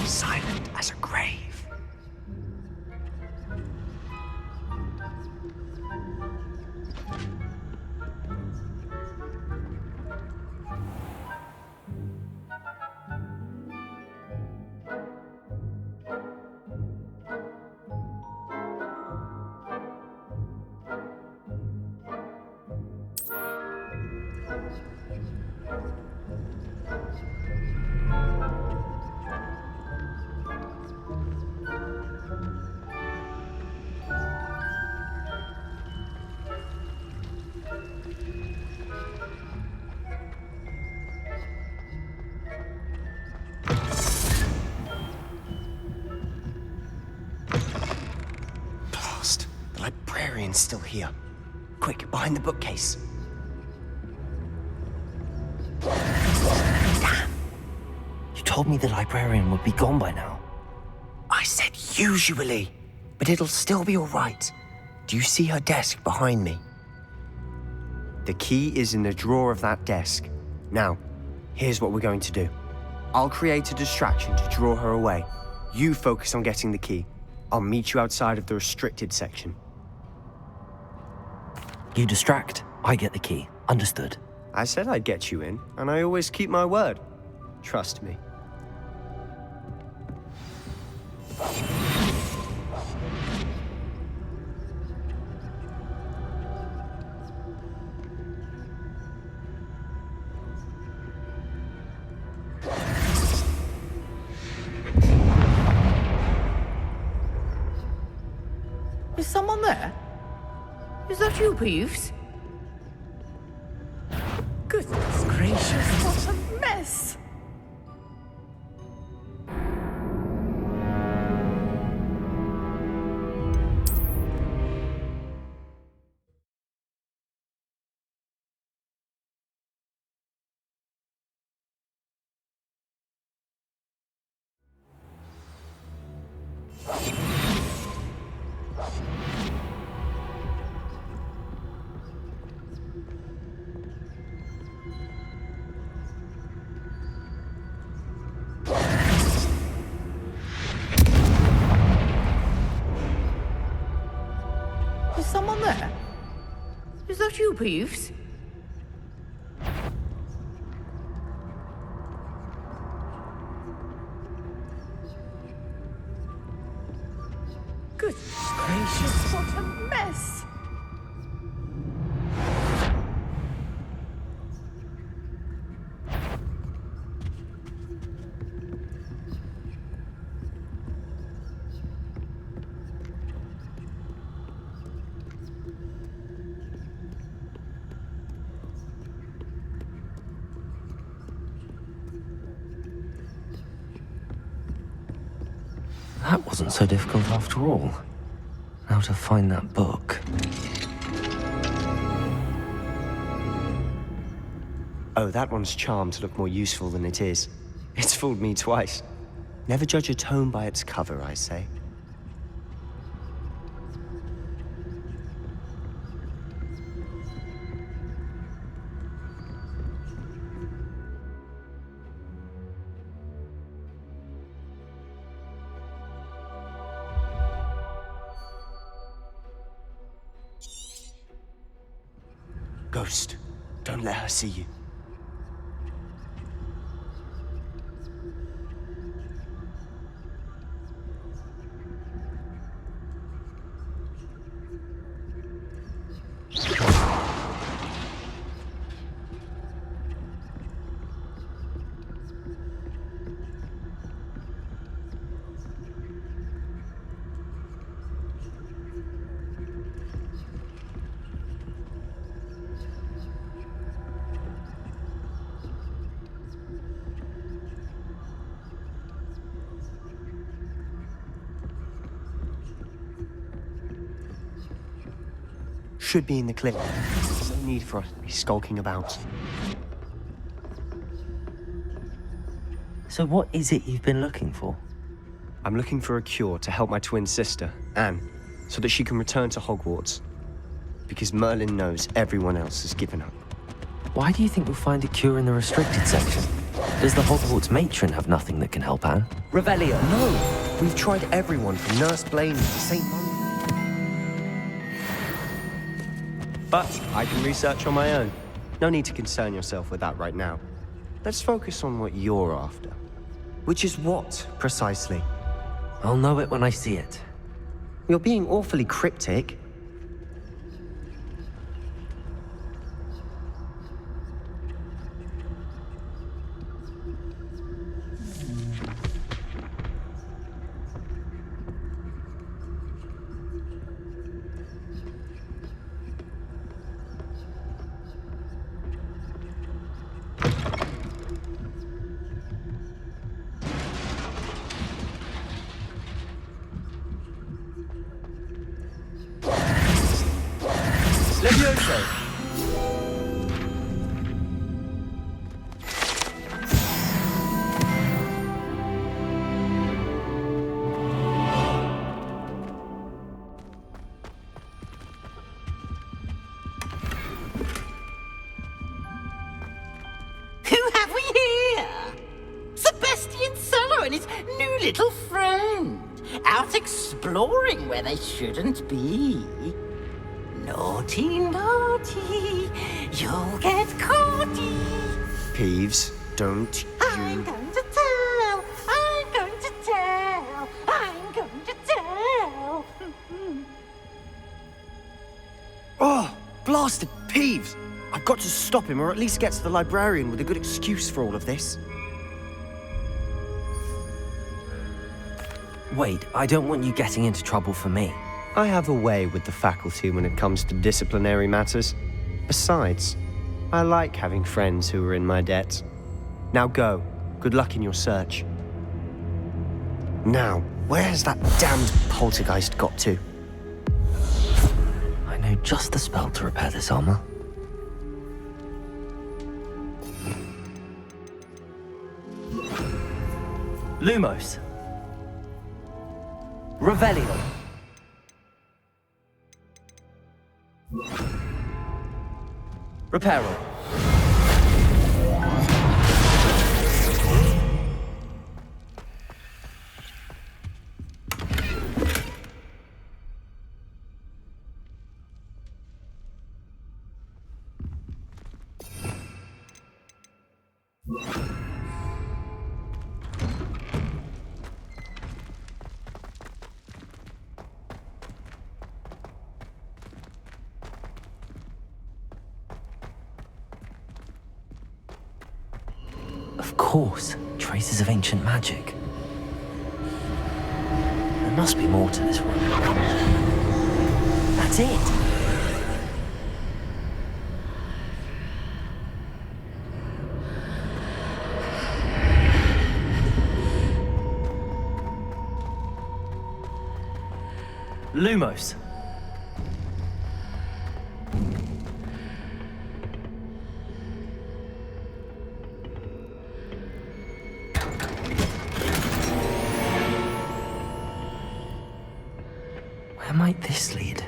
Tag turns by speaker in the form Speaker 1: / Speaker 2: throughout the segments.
Speaker 1: silent as a grave. The librarian's still here. Quick, behind the bookcase. Damn! You told me the librarian would be gone by now. I said usually, but it'll still be all right. Do you see her desk behind me? The key is in the drawer of that desk. Now, here's what we're going to do. I'll create a distraction to draw her away. You focus on getting the key. I'll meet you outside of the restricted section.
Speaker 2: You distract, I get the key. Understood.
Speaker 1: I said I'd get you in, and I always keep my word. Trust me.
Speaker 3: Is someone there? Is that you, Peeves? Goodness gracious, what a mess! Is someone there? Is that you, Peeves? Goodness gracious, what a mess!
Speaker 2: That wasn't so difficult after all. Now to find that book.
Speaker 1: Oh, that one's charmed to look more useful than it is. It's fooled me twice. Never judge a tome by its cover, I say. Ghost, don't let her see you. Should be in the clip. No need for us to be skulking about.
Speaker 2: So what is it you've been looking for?
Speaker 1: I'm looking for a cure to help my twin sister, Anne, so that she can return to Hogwarts. Because Merlin knows everyone else has given up.
Speaker 2: Why do you think we'll find a cure in the restricted section? Does the Hogwarts matron have nothing that can help Anne?
Speaker 1: Revelio. No. We've tried everyone from Nurse Blaine to St. But I can research on my own. No need to concern yourself with that right now. Let's focus on what you're after. Which is what, precisely?
Speaker 2: I'll know it when I see it.
Speaker 1: You're being awfully cryptic. Levioso!
Speaker 3: Who have we here? Sebastian Solo and his new little friend. Out exploring where they shouldn't be. Naughty, naughty, you'll get caughty.
Speaker 1: Peeves, don't you...
Speaker 3: I'm going to tell, I'm going to tell, I'm going to tell.
Speaker 1: Oh, blasted Peeves! I've got to stop him, or at least get to the librarian with a good excuse for all of this.
Speaker 2: Wait, I don't want you getting into trouble for me.
Speaker 1: I have a way with the faculty when it comes to disciplinary matters. Besides, I like having friends who are in my debt. Now go. Good luck in your search. Now, where has that damned poltergeist got to?
Speaker 2: I know just the spell to repair this armor. Lumos. Revelio. Reparo. Of course, traces of ancient magic. There must be more to this room. That's it! Lumos. Where might this lead?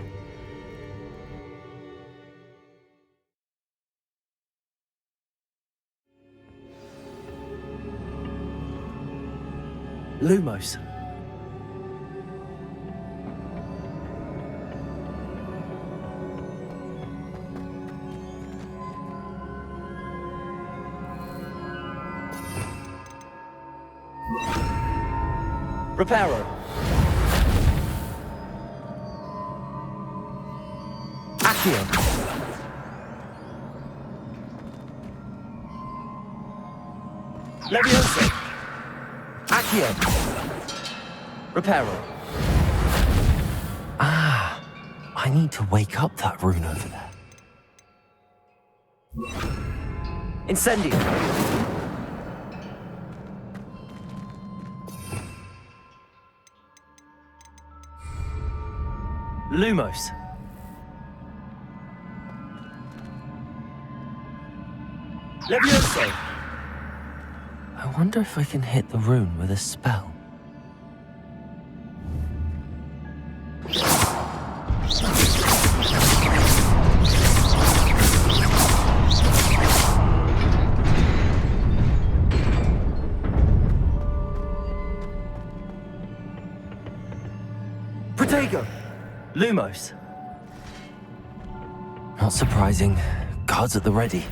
Speaker 2: Lumos. Reparo. Accio. Levioso. Accio. Reparo. Ah, I need to wake up that rune over there. Incendio. Lumos. Levioso. I wonder if I can hit the rune with a spell. Lumos. Not surprising. Guards at the ready.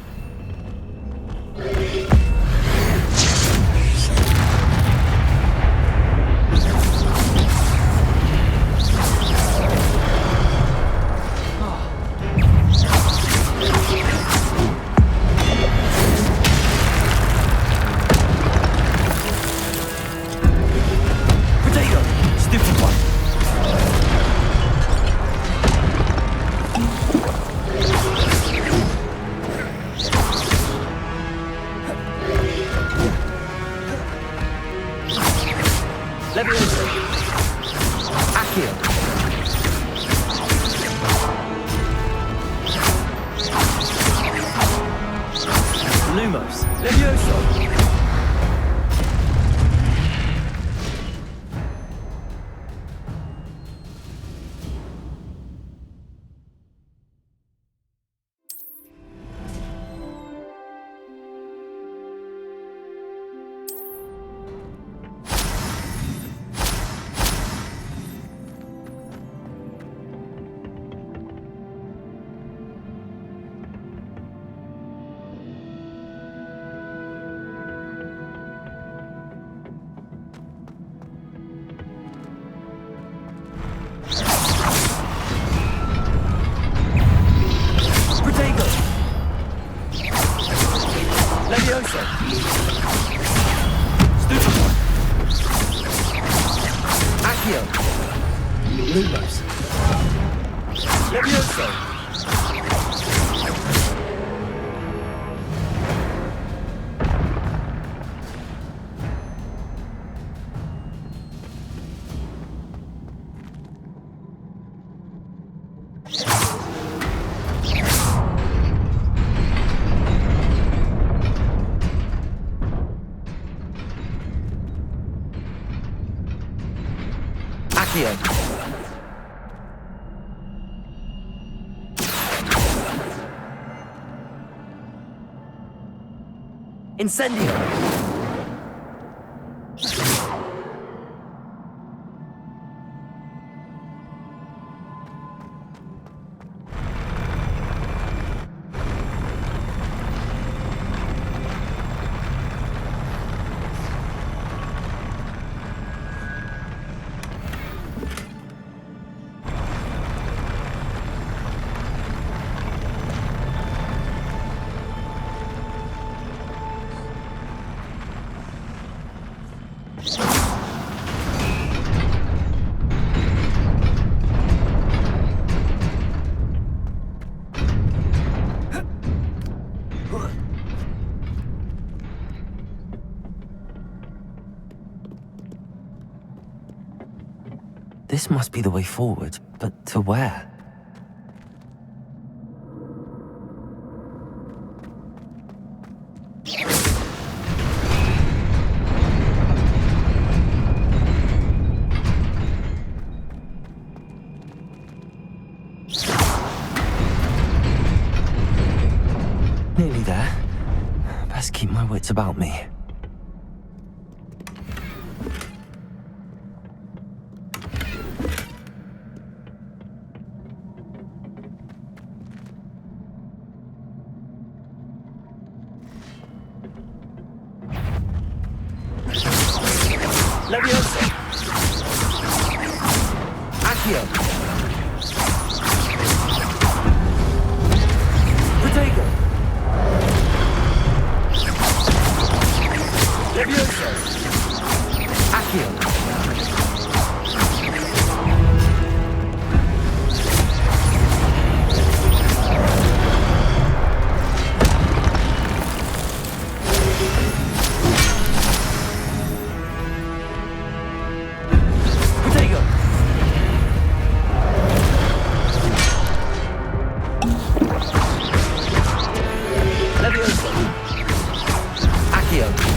Speaker 1: Incendio!
Speaker 2: This must be the way forward, but to where? Nearly there. Best keep my wits about me.
Speaker 1: Leviosa! Accio! Protego! Leviosa! Accio! Accio!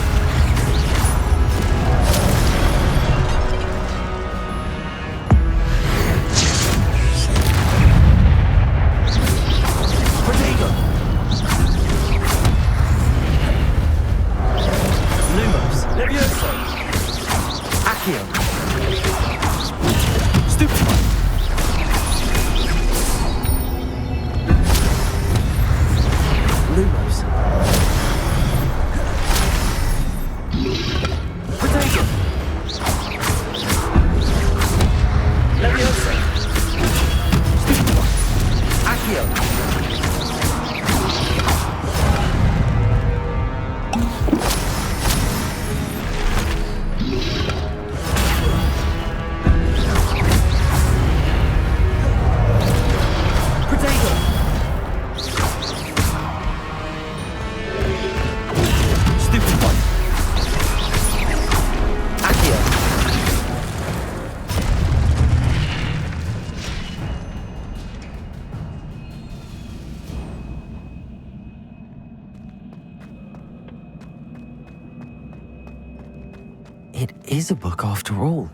Speaker 2: It is a book after all.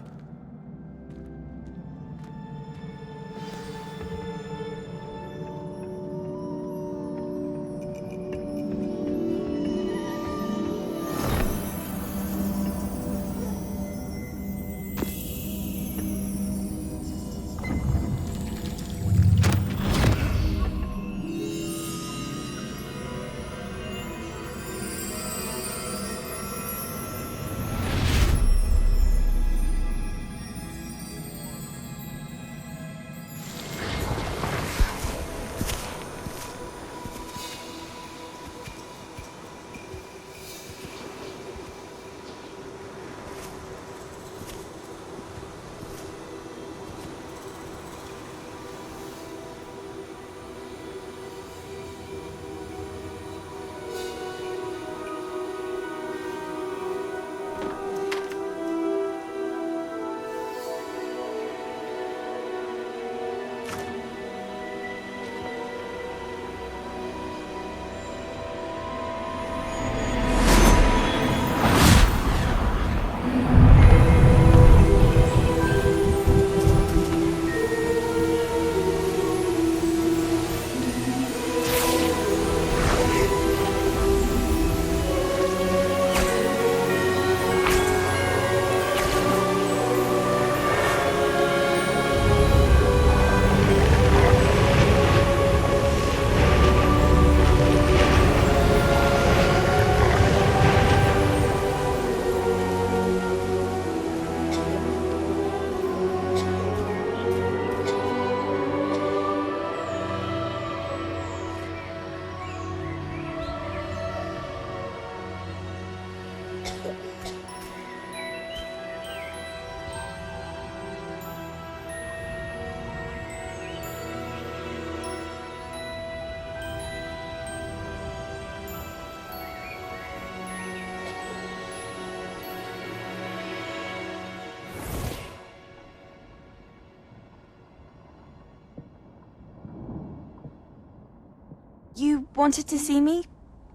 Speaker 4: You wanted to see me?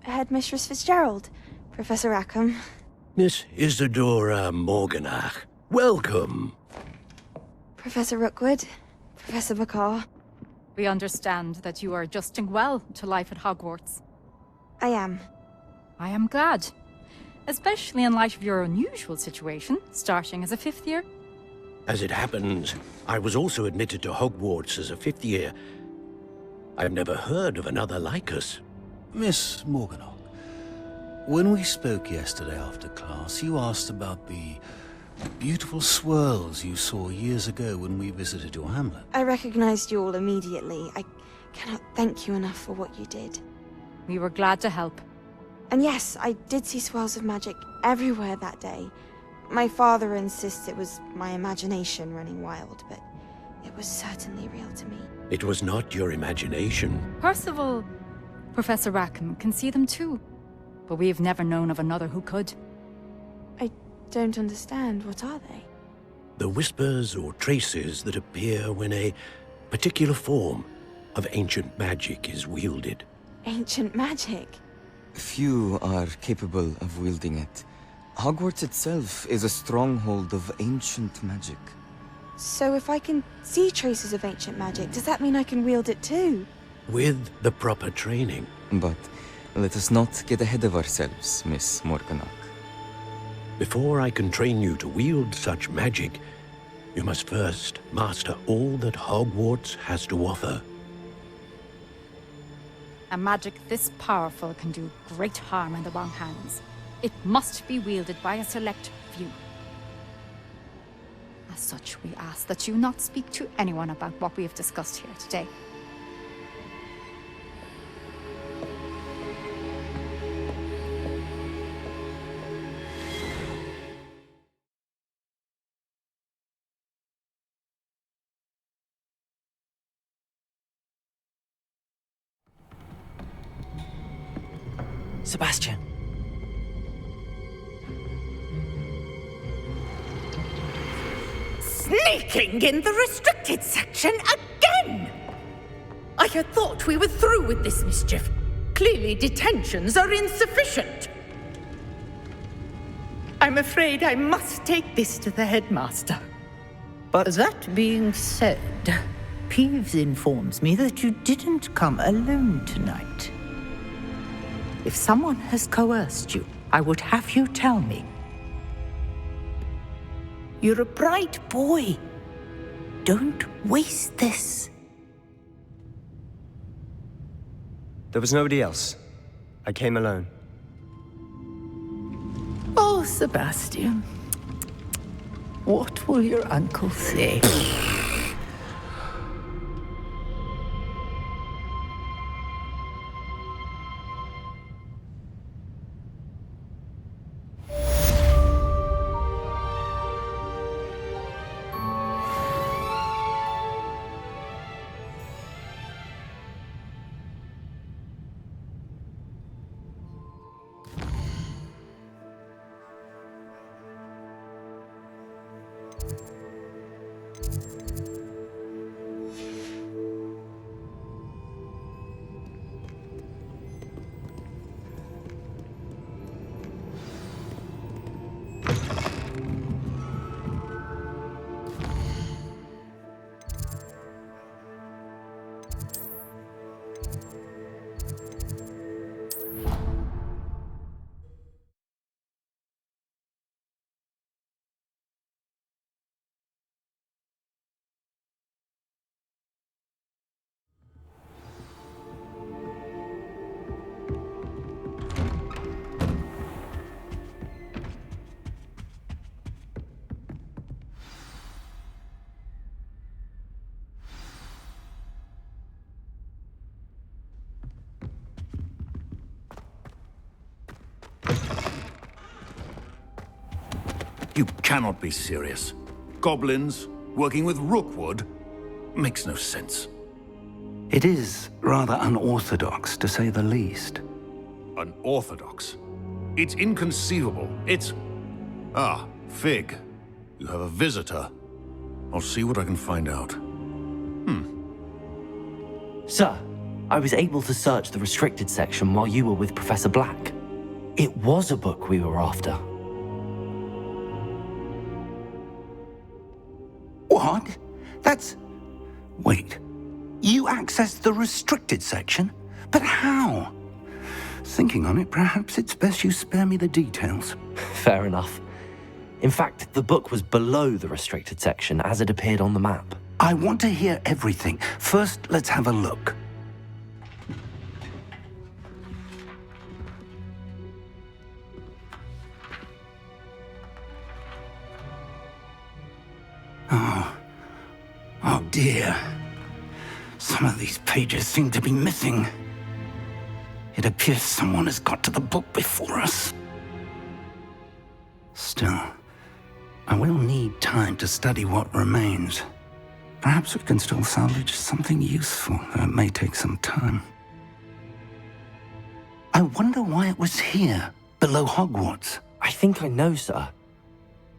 Speaker 4: Headmistress Fitzgerald, Professor Rackham.
Speaker 5: Miss Isadora Morganach, welcome.
Speaker 4: Professor Rookwood, Professor McCaw.
Speaker 6: We understand that you are adjusting well to life at Hogwarts.
Speaker 4: I am.
Speaker 6: I am glad. Especially in light of your unusual situation, starting as a 5th year.
Speaker 5: As it happens, I was also admitted to Hogwarts as a 5th year. I've never heard of another like us.
Speaker 7: Miss Morganach, when we spoke yesterday after class, you asked about the beautiful swirls you saw years ago when we visited your hamlet.
Speaker 4: I recognized you all immediately. I cannot thank you enough for what you did.
Speaker 6: We were glad to help.
Speaker 4: And yes, I did see swirls of magic everywhere that day. My father insists it was my imagination running wild, but it was certainly real to me.
Speaker 5: It was not your imagination.
Speaker 6: Percival, Professor Rackham can see them too. But we've never known of another who could.
Speaker 4: I don't understand. What are they?
Speaker 5: The whispers or traces that appear when a particular form of ancient magic is wielded.
Speaker 4: Ancient magic?
Speaker 8: Few are capable of wielding it. Hogwarts itself is a stronghold of ancient magic.
Speaker 4: So if I can see traces of ancient magic, does that mean I can wield it too?
Speaker 5: With the proper training.
Speaker 8: But let us not get ahead of ourselves, Miss Morganach.
Speaker 5: Before I can train you to wield such magic, you must first master all that Hogwarts has to offer.
Speaker 6: A magic this powerful can do great harm in the wrong hands. It must be wielded by a select few. As such, we ask that you not speak to anyone about what we have discussed here today.
Speaker 2: Sebastian.
Speaker 3: Sneaking in the restricted section again! I had thought we were through with this mischief. Clearly detentions are insufficient. I'm afraid I must take this to the headmaster. But that being said, Peeves informs me that you didn't come alone tonight. If someone has coerced you, I would have you tell me. You're a bright boy. Don't waste this.
Speaker 2: There was nobody else. I came alone.
Speaker 3: Oh, Sebastian. What will your uncle say?
Speaker 7: You cannot be serious. Goblins working with Rookwood makes no sense.
Speaker 9: It is rather unorthodox, to say the least.
Speaker 7: Unorthodox? It's inconceivable. It's... Ah, Fig. You have a visitor. I'll see what I can find out.
Speaker 1: Sir, I was able to search the restricted section while you were with Professor Black. It was a book we were after.
Speaker 9: What? That's... Wait. You accessed the restricted section? But how? Thinking on it, perhaps it's best you spare me the details.
Speaker 1: Fair enough. In fact, the book was below the restricted section as it appeared on the map.
Speaker 9: I want to hear everything. First, let's have a look. Oh dear. Some of these pages seem to be missing. It appears someone has got to the book before us. Still, I will need time to study what remains. Perhaps we can still salvage something useful, though it may take some time. I wonder why it was here, below Hogwarts.
Speaker 1: I think I know, sir.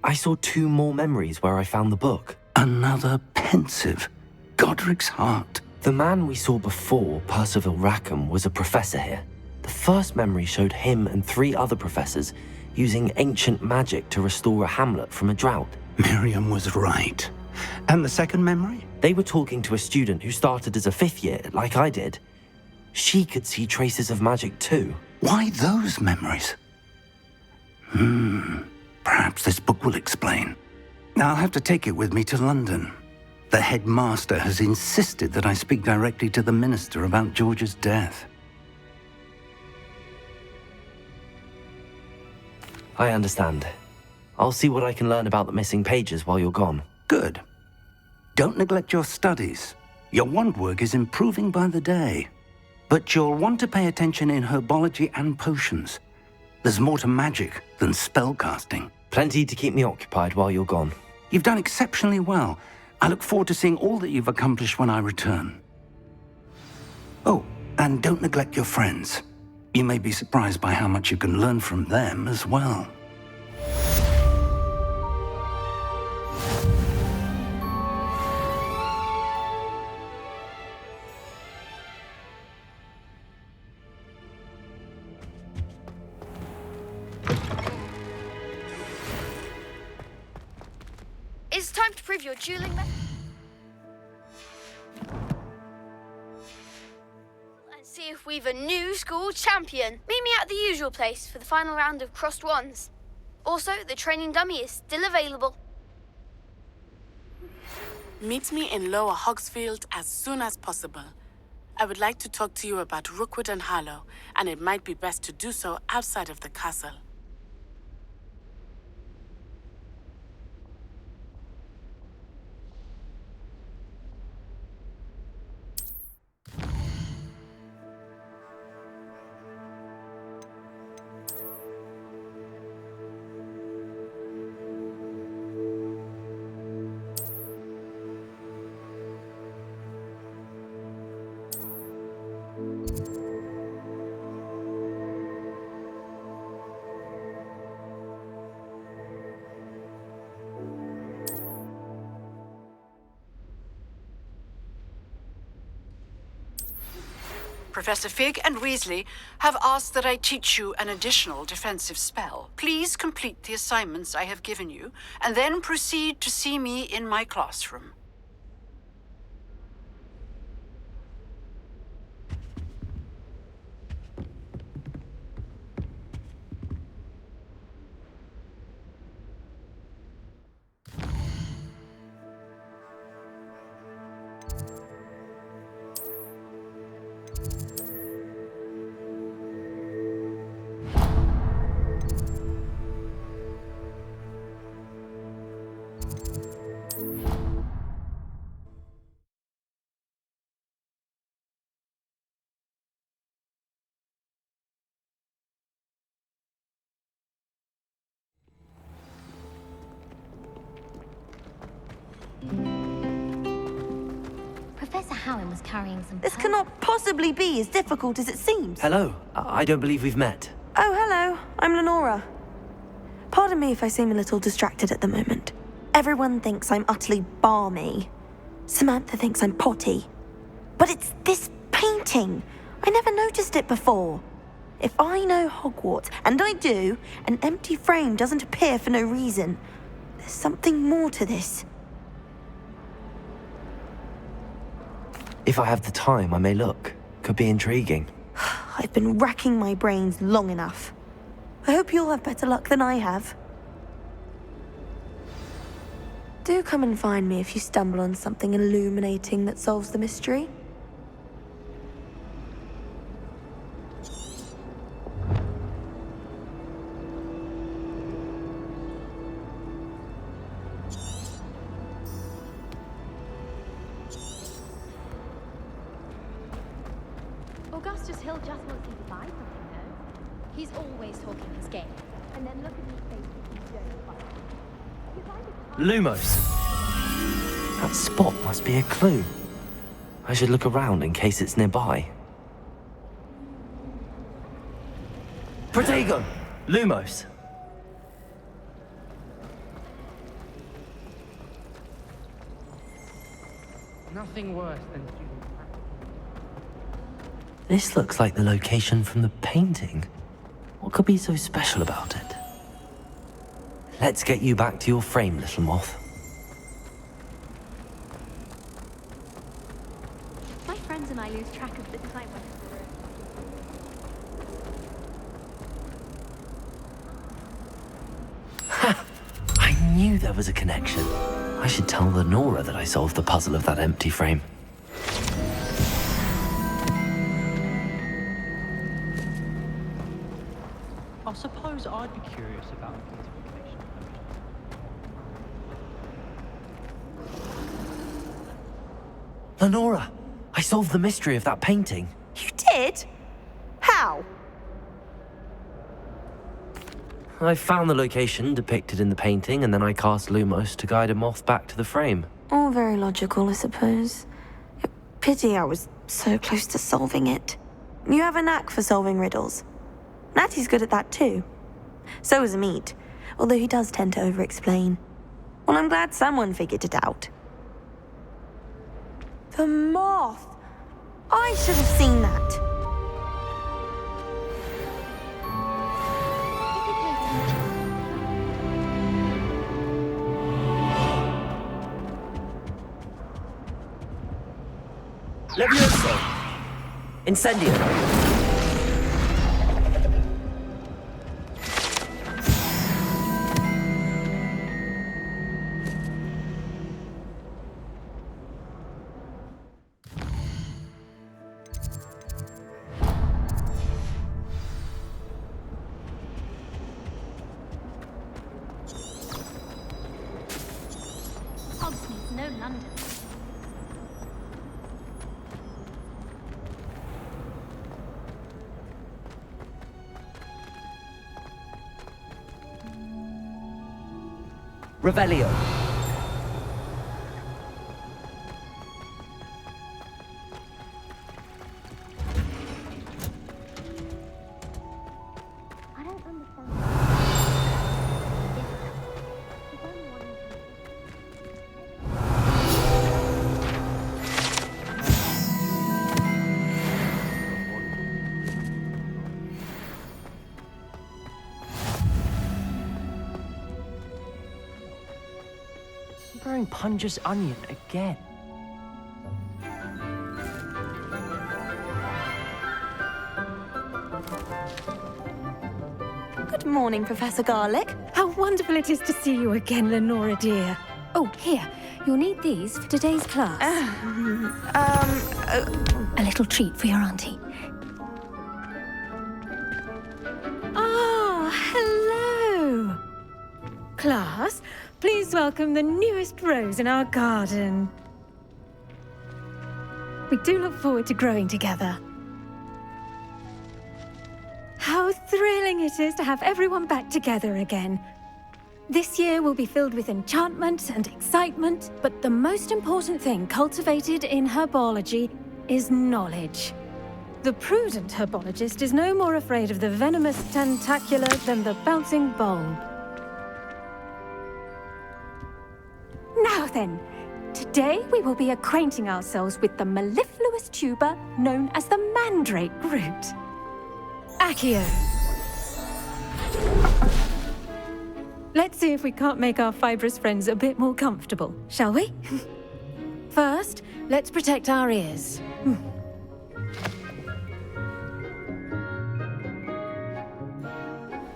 Speaker 1: I saw 2 more memories where I found the book.
Speaker 9: Another pensive. Godric's heart.
Speaker 1: The man we saw before, Percival Rackham, was a professor here. The first memory showed him and 3 other professors using ancient magic to restore a hamlet from a drought.
Speaker 9: Miriam was right. And the second memory?
Speaker 1: They were talking to a student who started as a 5th year, like I did. She could see traces of magic too.
Speaker 9: Why those memories? Perhaps this book will explain. I'll have to take it with me to London. The headmaster has insisted that I speak directly to the minister about George's death.
Speaker 1: I understand. I'll see what I can learn about the missing pages while you're gone.
Speaker 9: Good. Don't neglect your studies. Your wand work is improving by the day. But you'll want to pay attention in herbology and potions. There's more to magic than spellcasting.
Speaker 1: Plenty to keep me occupied while you're gone.
Speaker 9: You've done exceptionally well. I look forward to seeing all that you've accomplished when I return. Oh, and don't neglect your friends. You may be surprised by how much you can learn from them as well.
Speaker 10: it's time to prove your dueling and see if we've a new school champion. Meet me at the usual place for the final round of crossed wands. Also, the training dummy is still available.
Speaker 11: Meet me in Lower Hogsfield as soon as possible. I would like to talk to you about Rookwood and Harlow, and it might be best to do so outside of the castle.
Speaker 12: Professor Fig and Weasley have asked that I teach you an additional defensive spell. Please complete the assignments I have given you, and then proceed to see me in my classroom.
Speaker 13: Professor Howin was carrying some...
Speaker 4: This cannot possibly be as difficult as it seems.
Speaker 2: Hello. I don't believe we've met.
Speaker 4: Oh, hello. I'm Lenora. Pardon me if I seem a little distracted at the moment. Everyone thinks I'm utterly balmy. Samantha thinks I'm potty. But it's this painting. I never noticed it before. If I know Hogwarts, and I do, an empty frame doesn't appear for no reason. There's something more to this.
Speaker 2: If I have the time, I may look. Could be intriguing.
Speaker 4: I've been racking my brains long enough. I hope you'll have better luck than I have. Do come and find me if you stumble on something illuminating that solves the mystery.
Speaker 13: Augustus Hill just wants you to buy something, though. He's always talking his game. And then look at his face if you don't buy it.
Speaker 2: Lumos! That spot must be a clue. I should look around in case it's nearby. Protego! Lumos!
Speaker 14: Nothing worse than...
Speaker 2: This looks like the location from the painting. What could be so special about it? Let's get you back to your frame, little moth.
Speaker 13: My friends and I lose track of the time when...
Speaker 2: Ha! I knew there was a connection. I should tell Lenora that I solved the puzzle of that empty frame.
Speaker 14: I suppose I'd be curious about beautification.
Speaker 2: Lenora, I solved the mystery of that painting.
Speaker 4: You did? How?
Speaker 2: I found the location depicted in the painting, and then I cast Lumos to guide a moth back to the frame.
Speaker 4: All very logical, I suppose. Pity I was so close to solving it. You have a knack for solving riddles. Natty's good at that too. So is Amit, although he does tend to over-explain. Well, I'm glad someone figured it out. The moth! I should have seen that.
Speaker 1: Levioso! Incendio!
Speaker 13: Hogsmeade's no London.
Speaker 1: Revelio.
Speaker 13: I don't understand.
Speaker 1: Wearing Punja's onion again.
Speaker 4: Good morning, Professor Garlic.
Speaker 15: How wonderful it is to see you again, Lenora dear. Oh, here. You'll need these for today's class. A little treat for your auntie. Ah, hello. Class, please welcome the newest rose in our garden. We do look forward to growing together. How thrilling it is to have everyone back together again. This year will be filled with enchantment and excitement, but the most important thing cultivated in herbology is knowledge. The prudent herbologist is no more afraid of the venomous tentacula than the bouncing bulb. Now then, today we will be acquainting ourselves with the mellifluous tuber known as the mandrake root. Accio. Let's see if we can't make our fibrous friends a bit more comfortable, shall we? First, let's protect our ears.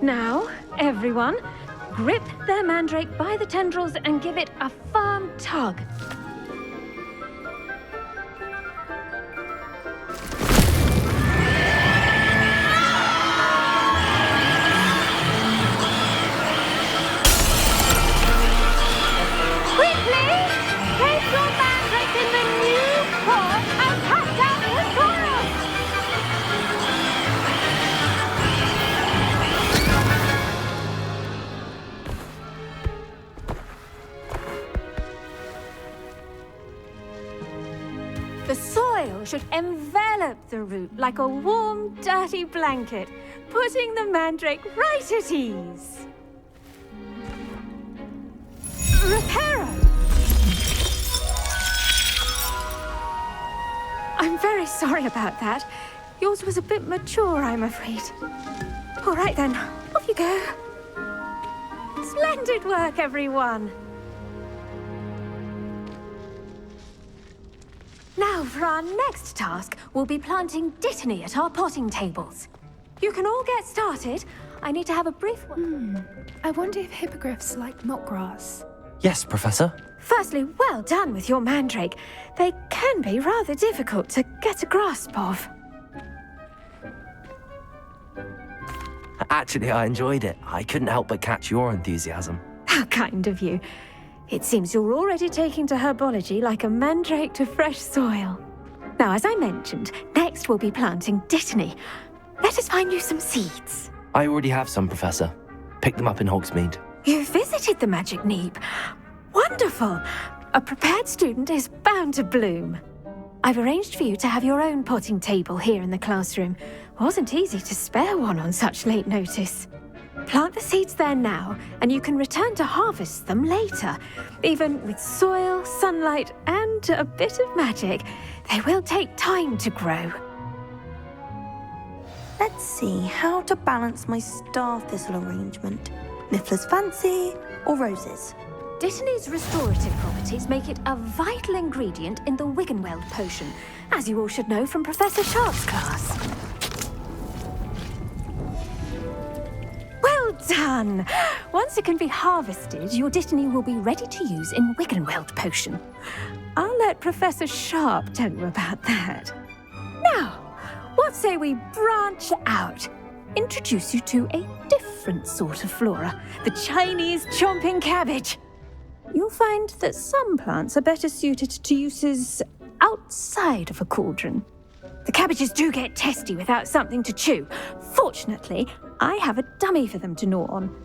Speaker 15: Now, everyone, grip their mandrake by the tendrils and give it a firm tug.
Speaker 13: Quickly! Place your mandrake in the new pot and cut down the soil!
Speaker 15: The soil should envelop the root like a warm, dirty blanket, putting the mandrake right at ease. Reparo! I'm very sorry about that. Yours was a bit mature, I'm afraid. All right then, off you go. Splendid work, everyone. Now, for our next task, we'll be planting dittany at our potting tables. You can all get started. I need to have a brief...
Speaker 16: I wonder if hippogriffs like knotgrass.
Speaker 1: Yes, Professor.
Speaker 15: Firstly, well done with your mandrake. They can be rather difficult to get a grasp of.
Speaker 2: Actually, I enjoyed it. I couldn't help but catch your enthusiasm.
Speaker 15: How kind of you. It seems you're already taking to herbology like a mandrake to fresh soil. Now, as I mentioned, next we'll be planting dittany. Let us find you some seeds.
Speaker 2: I already have some, Professor. Picked them up in Hogsmeade.
Speaker 15: You visited the Magic Neep. Wonderful! A prepared student is bound to bloom. I've arranged for you to have your own potting table here in the classroom. Wasn't easy to spare one on such late notice. Plant the seeds there now, and you can return to harvest them later. Even with soil, sunlight, and a bit of magic, they will take time to grow.
Speaker 4: Let's see how to balance my star thistle arrangement. Niffler's fancy or roses?
Speaker 15: Dittany's restorative properties make it a vital ingredient in the Wiggenweld potion, as you all should know from Professor Sharp's class. Well done! Once it can be harvested, your Dittany will be ready to use in Wiggenweld potion. I'll let Professor Sharp tell you about that. Now, what say we branch out? Introduce you to a different sort of flora, the Chinese chomping cabbage. You'll find that some plants are better suited to uses outside of a cauldron. The cabbages do get testy without something to chew. Fortunately, I have a dummy for them to gnaw on.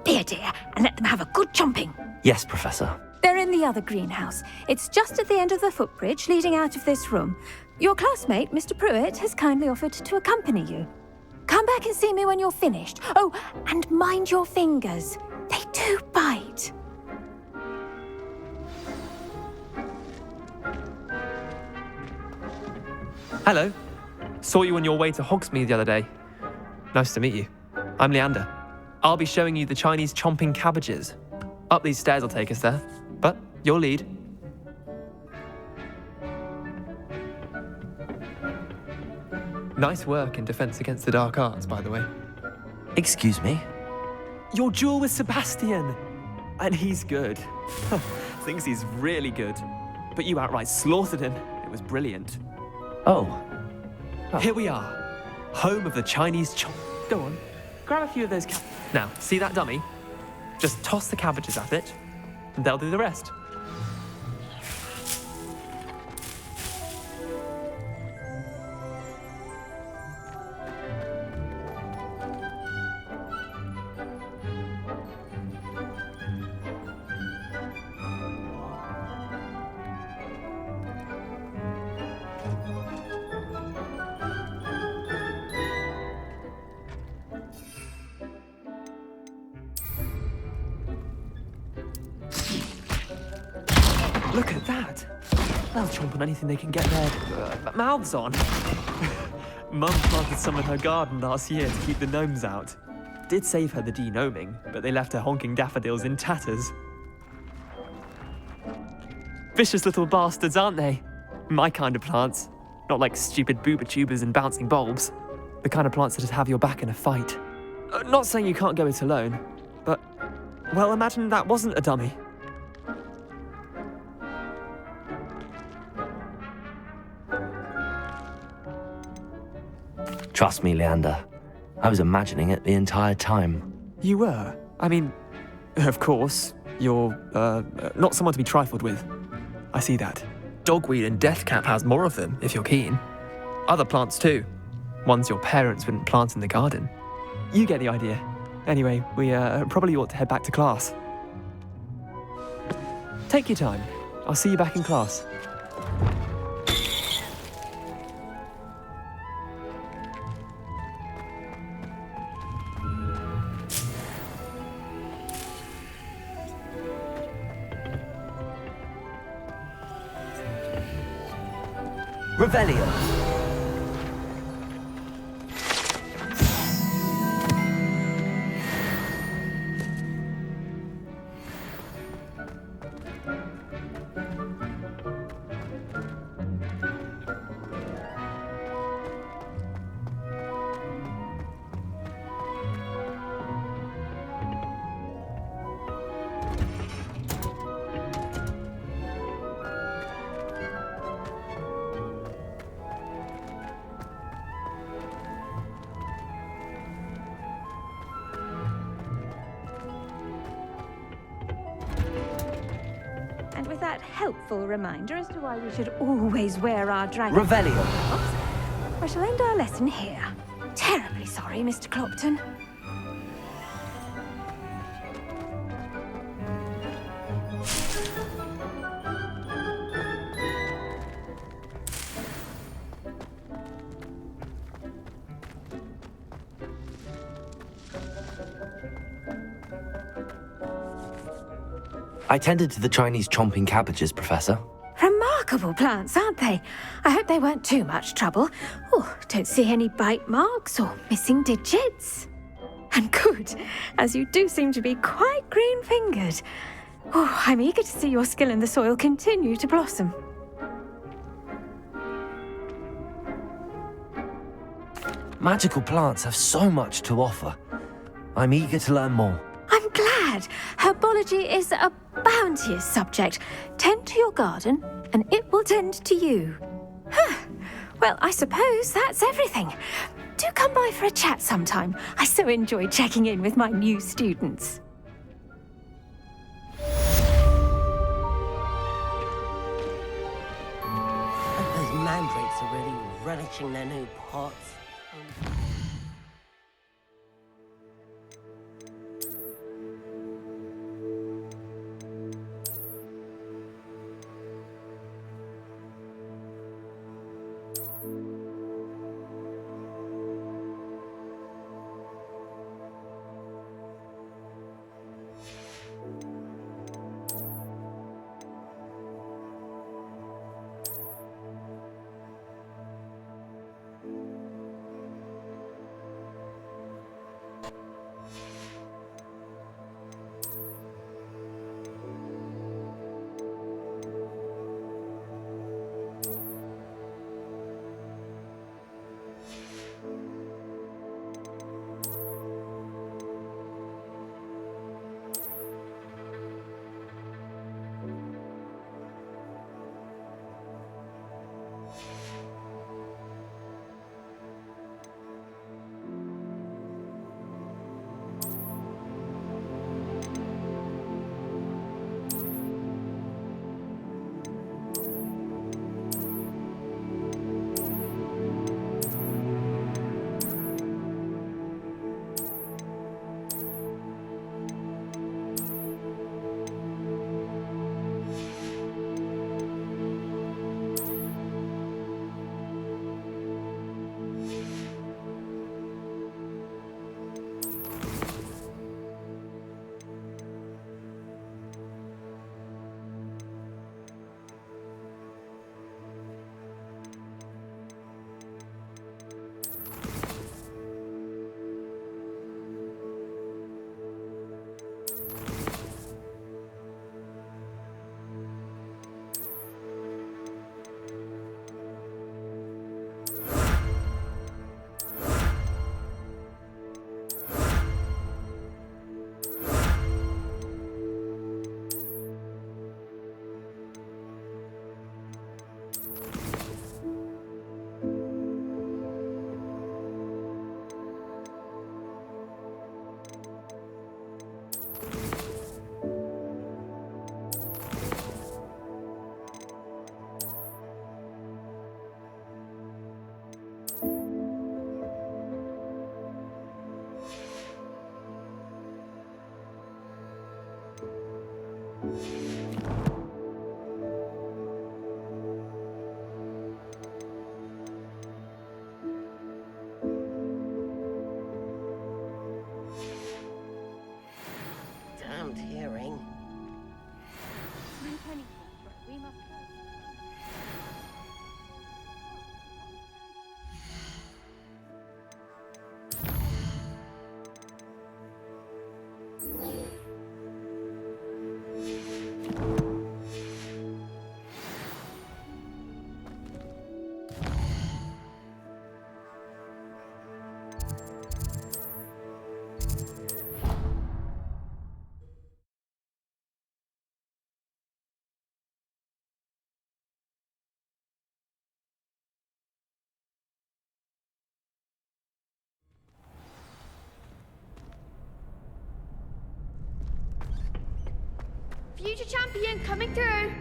Speaker 15: Be a dear and let them have a good chomping.
Speaker 2: Yes, Professor.
Speaker 15: They're in the other greenhouse. It's just at the end of the footbridge leading out of this room. Your classmate, Mr. Pruitt, has kindly offered to accompany you. Come back and see me when you're finished. Oh, and mind your fingers. They do bite.
Speaker 17: Hello. Saw you on your way to Hogsmeade the other day. Nice to meet you. I'm Leander. I'll be showing you the Chinese chomping cabbages. Up these stairs will take us there, but your lead. Nice work in Defense Against the Dark Arts, by the way.
Speaker 2: Excuse me?
Speaker 17: Your duel with Sebastian! And he's good. Thinks he's really good. But you outright slaughtered him. It was brilliant.
Speaker 2: Oh.
Speaker 17: Here we are. Home of the Chinese chomp. Go on. Grab a few of those Now, see that dummy? Just toss the cabbages at it, and they'll do the rest. Look at that! They'll chomp on anything they can get their mouths on. Mum planted some in her garden last year to keep the gnomes out. Did save her the de-gnoming, but they left her honking daffodils in tatters. Vicious little bastards, aren't they? My kind of plants. Not like stupid booba tubers and bouncing bulbs. The kind of plants that just have your back in a fight. Not saying you can't go it alone, but, well, imagine that wasn't a dummy.
Speaker 2: Trust me, Leander. I was imagining it the entire time.
Speaker 17: You were? I mean, of course, you're, not someone to be trifled with. I see that. Dogweed and deathcap has more of them, if you're keen. Other plants too. Ones your parents wouldn't plant in the garden. You get the idea. Anyway, we, probably ought to head back to class. Take your time. I'll see you back in class.
Speaker 2: Revelio.
Speaker 15: Helpful reminder as to why we should always wear our dragon.
Speaker 2: Revelio.
Speaker 15: I shall end our lesson here. Terribly sorry, Mr. Clopton.
Speaker 2: I tended to the Chinese chomping cabbages, Professor.
Speaker 15: Remarkable plants, aren't they? I hope they weren't too much trouble. Oh, don't see any bite marks or missing digits. And good, as you do seem to be quite green-fingered. Oh, I'm eager to see your skill in the soil continue to blossom.
Speaker 2: Magical plants have so much to offer. I'm eager to learn more.
Speaker 15: I'm glad. Herbology is a bounteous subject. Tend to your garden, and it will tend to you. Well, I suppose that's everything. Do come by for a chat sometime. I so enjoy checking in with my new students.
Speaker 1: Those mandrakes are really relishing their new pots. Damned hearing.
Speaker 13: We must go.
Speaker 10: Future champion coming through.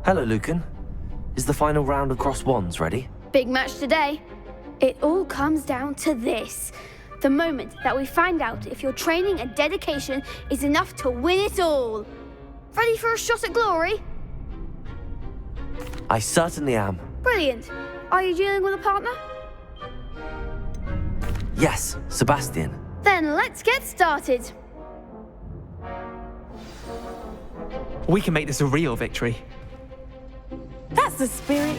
Speaker 2: Hello, Lucan. Is the final round of Cross Wands ready?
Speaker 10: Big match today. It all comes down to this. The moment that we find out if your training and dedication is enough to win it all. Ready for a shot at glory?
Speaker 2: I certainly am.
Speaker 10: Brilliant. Are you dealing with a partner?
Speaker 2: Yes, Sebastian.
Speaker 10: Then let's get started.
Speaker 17: We can make this a real victory.
Speaker 11: That's the spirit.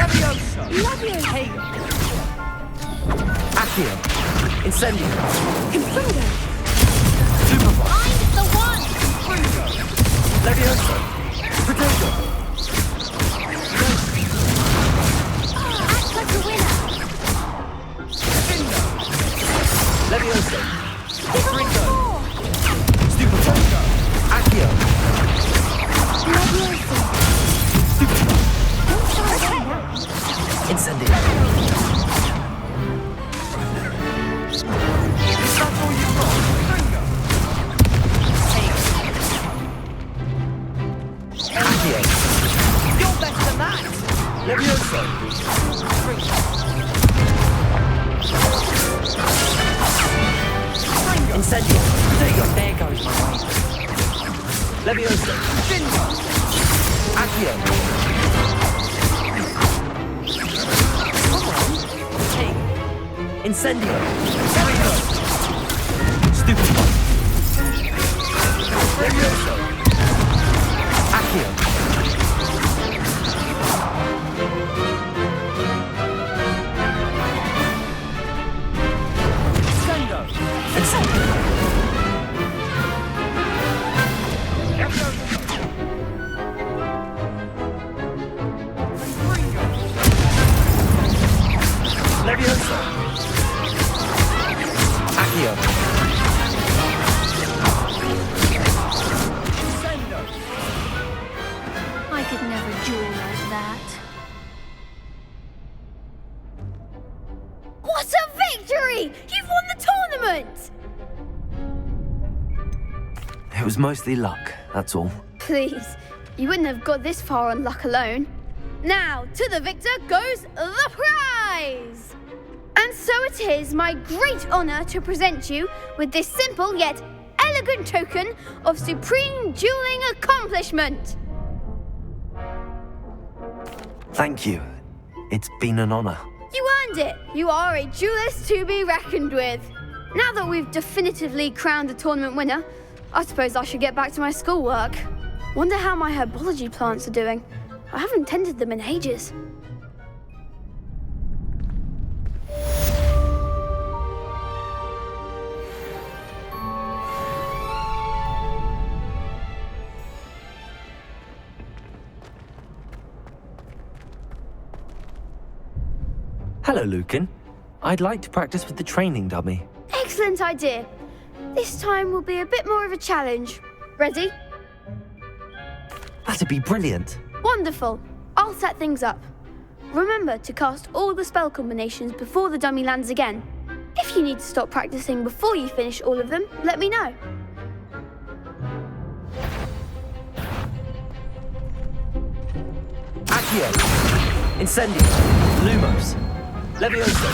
Speaker 1: Levioso!
Speaker 10: Levioso!
Speaker 1: Accio! Incendio!
Speaker 10: Confringo!
Speaker 1: Superball!
Speaker 13: Find the one!
Speaker 1: Levioso! Protego!
Speaker 13: Act like a winner!
Speaker 1: Levioso!
Speaker 13: Give us
Speaker 1: Ringo!
Speaker 13: four!
Speaker 1: Stupefy! Accio!
Speaker 13: Levioso!
Speaker 1: Stupefy!
Speaker 13: Don't shy away now.
Speaker 1: Incendio! Is that all you've got? Ringo! Accio! You're better than that! Levioso! Incendio! Protego! There goes my way. Levioso! Shingo! Accio! Come on! Take! Incendio! Protego! Stupefy! Levioso! Accio! Sendo! Incendio! Levioso! Accio! Sendo!
Speaker 10: I could never duel like that. What a victory! You've won the tournament!
Speaker 2: It was mostly luck, that's all.
Speaker 10: Please, you wouldn't have got this far on luck alone. Now, to the victor goes the prize! And so it is my great honor to present you with this simple yet elegant token of supreme dueling accomplishment.
Speaker 2: Thank you. It's been an honor.
Speaker 10: You earned it. You are a duelist to be reckoned with. Now that we've definitively crowned the tournament winner, I suppose I should get back to my schoolwork. Wonder how my herbology plants are doing. I haven't tended them in ages.
Speaker 2: Hello, Lucan. I'd like to practice with the training dummy.
Speaker 10: Excellent idea. This time will be a bit more of a challenge. Ready?
Speaker 2: That'd be brilliant.
Speaker 10: Wonderful. I'll set things up. Remember to cast all the spell combinations before the dummy lands again. If you need to stop practicing before you finish all of them, let me know.
Speaker 1: Accio! Incendio! Lumos! Levioso!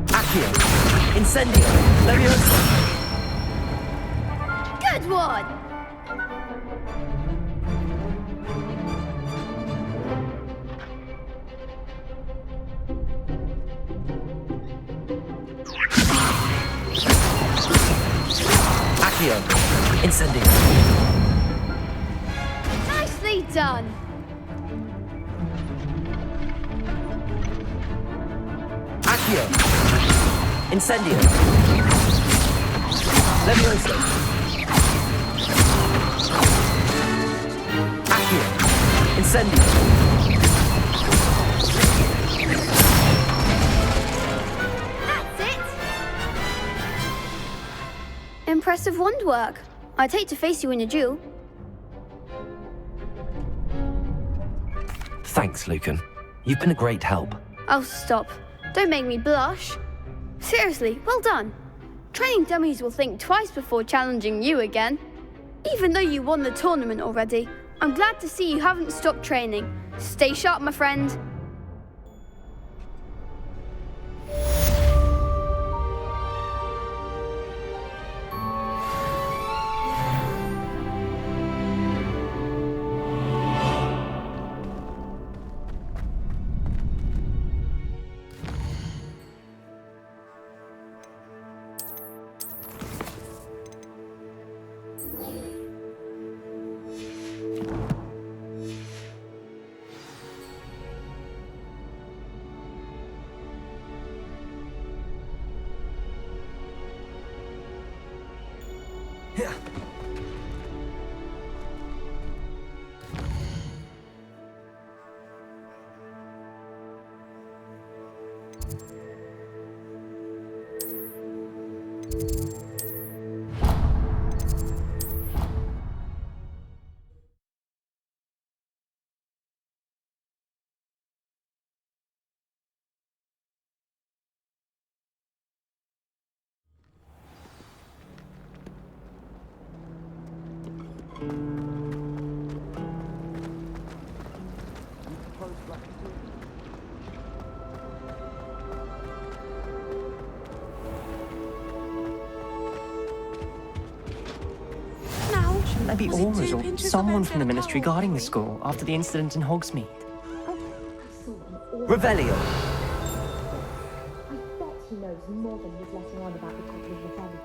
Speaker 1: Accio! Incendio! Levioso!
Speaker 10: Good one!
Speaker 1: Accio! Incendio!
Speaker 10: Nicely done!
Speaker 1: Accio! Incendio! Levioso! Accio! Incendio!
Speaker 10: That's it! Impressive wand work. I'd hate to face you in a duel.
Speaker 2: Thanks, Lucan. You've been a great help.
Speaker 10: Oh, stop. Don't make me blush. Seriously, well done. Training dummies will think twice before challenging you again. Even though you won the tournament already, I'm glad to see you haven't stopped training. Stay sharp, my friend.
Speaker 1: Shouldn't there be aurors or someone from the Ministry guarding the school after the incident in Hogsmeade? Revelio!
Speaker 13: I bet he knows more than he's letting on about the couple of rebellion.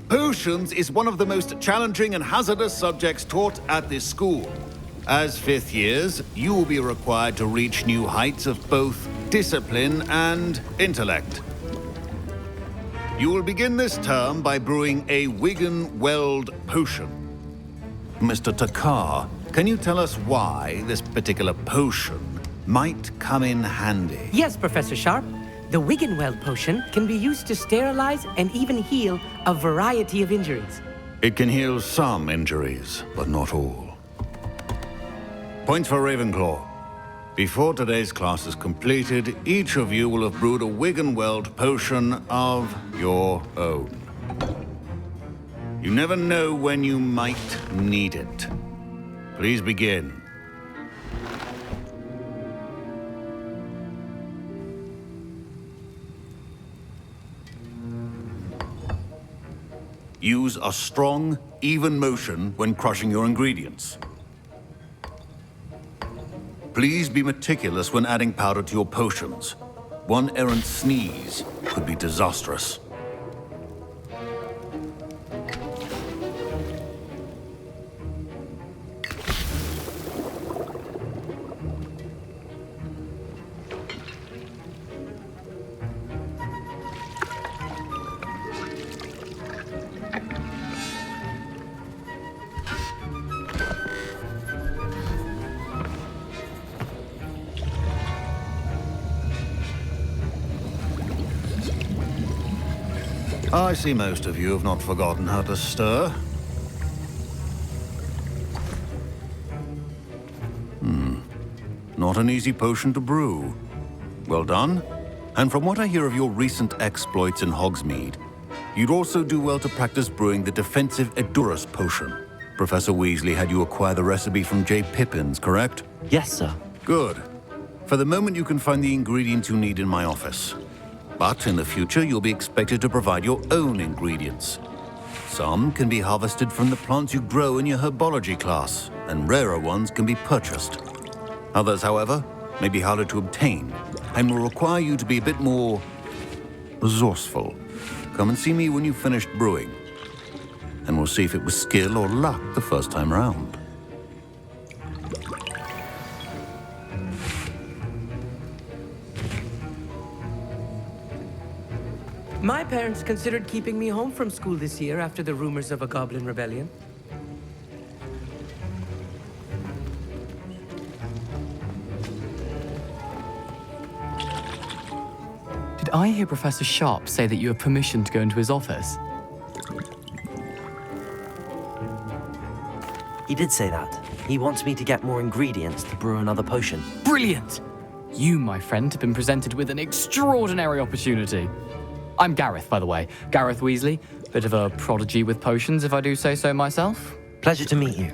Speaker 18: Potions is one of the most challenging and hazardous subjects taught at this school. As fifth years, you will be required to reach new heights of both discipline and intellect. You will begin this term by brewing a Wiggen-Weld potion. Mr. Takar, can you tell us why this particular potion might come in handy?
Speaker 19: Yes, Professor Sharp. The Wiggen-Weld potion can be used to sterilize and even heal a variety of injuries.
Speaker 18: It can heal some injuries, but not all. Point for Ravenclaw. Before today's class is completed, each of you will have brewed a Wiggen-Weld potion of your own. You never know when you might need it. Please begin. Use a strong, even motion when crushing your ingredients. Please be meticulous when adding powder to your potions. One errant sneeze could be disastrous. I see most of you have not forgotten how to stir. Not an easy potion to brew. Well done. And from what I hear of your recent exploits in Hogsmeade, you'd also do well to practice brewing the defensive Edurus potion. Professor Weasley had you acquire the recipe from J. Pippins, correct?
Speaker 2: Yes, sir.
Speaker 18: Good. For the moment, you can find the ingredients you need in my office. But in the future, you'll be expected to provide your own ingredients. Some can be harvested from the plants you grow in your herbology class, and rarer ones can be purchased. Others, however, may be harder to obtain, and will require you to be a bit more resourceful. Come and see me when you've finished brewing, and we'll see if it was skill or luck the first time round.
Speaker 19: My parents considered keeping me home from school this year after the rumors of a goblin rebellion.
Speaker 20: Did I hear Professor Sharp say that you have permission to go into his office?
Speaker 2: He did say that. He wants me to get more ingredients to brew another potion.
Speaker 19: Brilliant!
Speaker 20: You, my friend, have been presented with an extraordinary opportunity. I'm Gareth, by the way. Gareth Weasley. Bit of a prodigy with potions, if I do say so myself.
Speaker 2: Pleasure to meet you.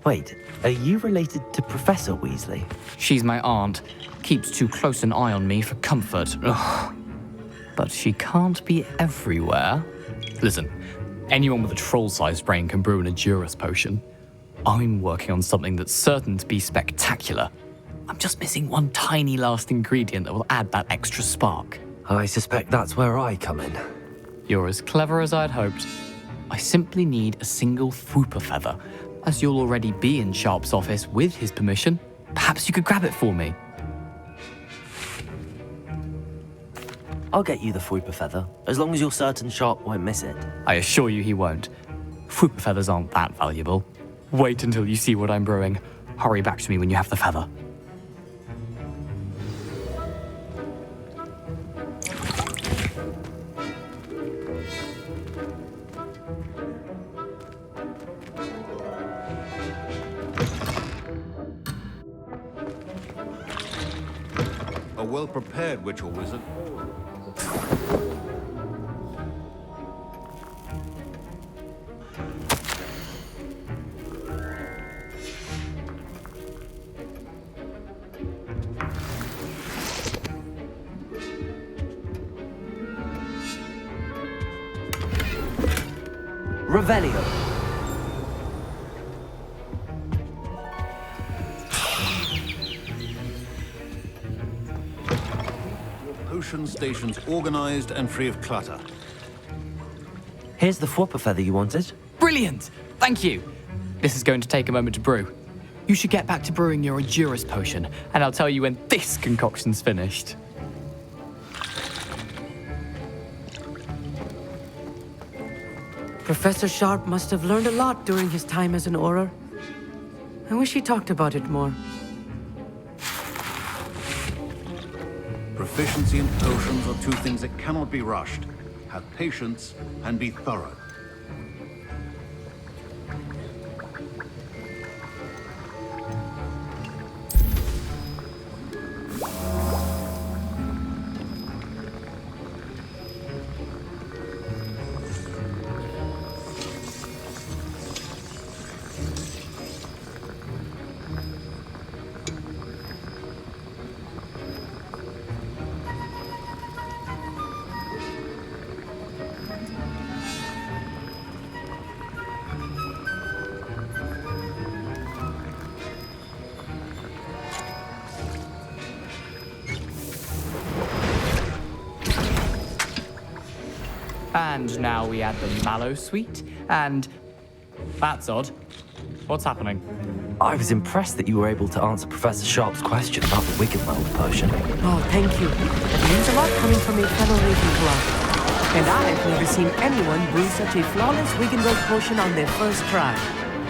Speaker 2: Wait, are you related to Professor Weasley?
Speaker 20: She's my aunt. Keeps too close an eye on me for comfort. Ugh. But she can't be everywhere. Listen, anyone with a troll-sized brain can brew an Edurus potion. I'm working on something that's certain to be spectacular. I'm just missing one tiny last ingredient that will add that extra spark.
Speaker 2: I suspect that's where I come in.
Speaker 20: You're as clever as I'd hoped. I simply need a single Fwooper feather. As you'll already be in Sharp's office with his permission, perhaps you could grab it for me.
Speaker 2: I'll get you the Fwooper feather, as long as you're certain Sharp won't miss it.
Speaker 20: I assure you he won't. Fwooper feathers aren't that valuable. Wait until you see what I'm brewing. Hurry back to me when you have the feather.
Speaker 18: A well-prepared witch or wizard.
Speaker 2: Revelio.
Speaker 18: Potion stations organized and free of clutter.
Speaker 2: Here's the Fwooper feather you wanted.
Speaker 20: Brilliant! Thank you. This is going to take a moment to brew. You should get back to brewing your Edurus potion, and I'll tell you when this concoction's finished.
Speaker 19: Professor Sharp must have learned a lot during his time as an Auror. I wish he talked about it more.
Speaker 18: Proficiency in potions are two things that cannot be rushed. Have patience and be thorough.
Speaker 20: And now we add the mallow sweet, and... That's odd. What's happening?
Speaker 2: I was impressed that you were able to answer Professor Sharp's question about the Wiggenweld potion.
Speaker 19: Oh, thank you. It means a lot coming from a fellow Ravenclaw. And I've never seen anyone brew such a flawless Wiggenweld potion on their first try.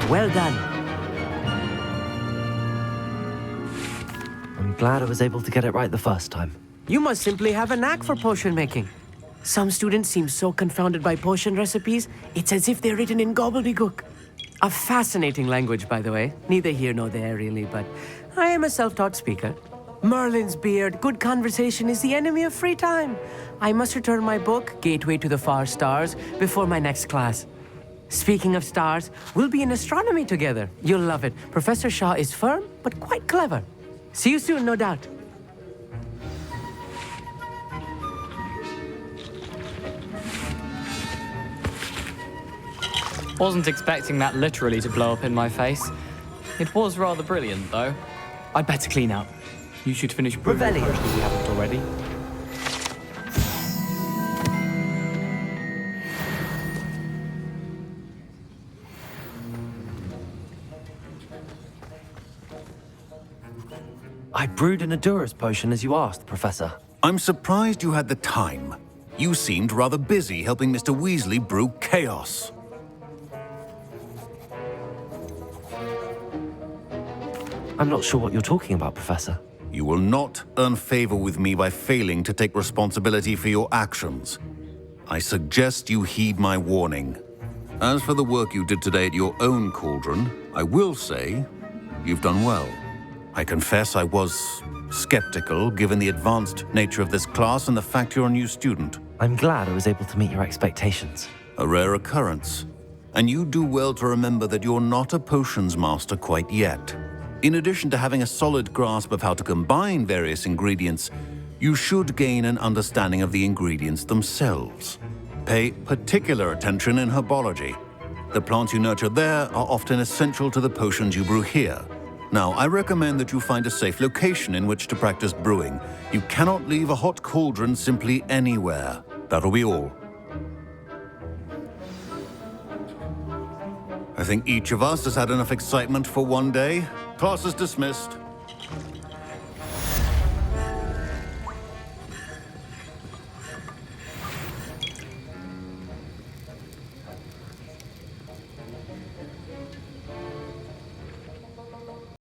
Speaker 19: Well done.
Speaker 2: I'm glad I was able to get it right the first time.
Speaker 19: You must simply have a knack for potion making. Some students seem so confounded by potion recipes, it's as if they're written in gobbledygook. A fascinating language, by the way. Neither here nor there, really, but I am a self-taught speaker. Merlin's beard, good conversation is the enemy of free time. I must return my book, Gateway to the Far Stars, before my next class. Speaking of stars, we'll be in astronomy together. You'll love it. Professor Shaw is firm, but quite clever. See you soon, no doubt.
Speaker 20: Wasn't expecting that literally to blow up in my face. It was rather brilliant, though. I'd better clean up. You should finish brewing the potion if you haven't already.
Speaker 2: I brewed an Edurus potion as you asked, Professor.
Speaker 18: I'm surprised you had the time. You seemed rather busy helping Mr. Weasley brew chaos.
Speaker 2: I'm not sure what you're talking about, Professor.
Speaker 18: You will not earn favor with me by failing to take responsibility for your actions. I suggest you heed my warning. As for the work you did today at your own cauldron, I will say you've done well. I confess I was skeptical given the advanced nature of this class and the fact you're a new student.
Speaker 2: I'm glad I was able to meet your expectations.
Speaker 18: A rare occurrence. And you do well to remember that you're not a potions master quite yet. In addition to having a solid grasp of how to combine various ingredients, you should gain an understanding of the ingredients themselves. Pay particular attention in herbology. The plants you nurture there are often essential to the potions you brew here. Now, I recommend that you find a safe location in which to practice brewing. You cannot leave a hot cauldron simply anywhere. That'll be all. I think each of us has had enough excitement for one day. Class is dismissed.